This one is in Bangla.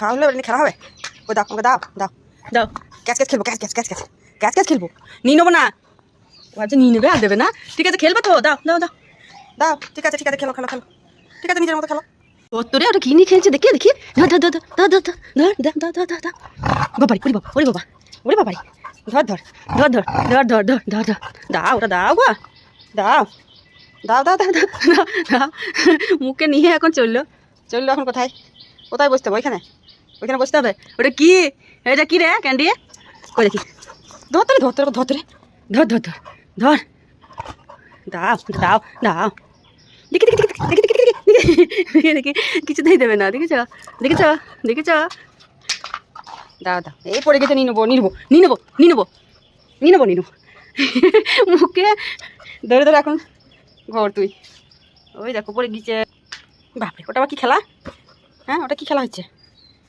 খাওয়া হলে খেলা হবে। ও দাও আমাকে দাও দাও দাও। ক্যাচ ক্যাচ খেলবো, catch catch catch catch catch catch খেলবো। নিয়ে নেবো না, ভাবছে নিয়ে নেবে আর দেবে না। ঠিক আছে খেলবে তো, দাও দাও দাও দাও। ঠিক আছে খেলো খেলো খেলো, ঠিক আছে নিজের মতো খেলো। তোরে ওটা কি নিয়ে খেলছে দেখি দেখি। ধর ধর ধর ধর ধর ধর ধর ধর ধর ধর ধর বাবারি, ওরে বাবা ওরে বাবা ওরে বাবারি। ধর ধর ধর ধর ধর ধর ধর ধর ধর দাও, ওটা দাও গো, দাও দাও দাও দাও দাও দাও। মুখে নিয়ে এখন চললো চললো। এখন কোথায় কোথায় বসতে হবে? ওইখানে ওইখানে বসতে হবে। ওটা কি, এটা কি রে ক্যান্ডি? কই দেখি, ধর ধরে ধর ধর ধর ধর ধর ধর ধর দাও দাও দাও। দেখি দেখি দেখি দেখি দেখি দেখি দেখি কিছুতেই দেবে না। দেখেছ দেখেছ দেখেছ? দাও দাও, এই পড়ে গেছে। নিয়ে নেবো নিয়ে নেবো নিয়ে নেবো নিয়ে নেবো নিয়ে নেবো নিয়ে নেবো। মুখে ধরে ধরে এখন ঘর তুই। ওই দেখো পড়ে গিয়েছে। বাপরে, ওটা আবার কি খেলা? হ্যাঁ ওটা কি খেলা হচ্ছে?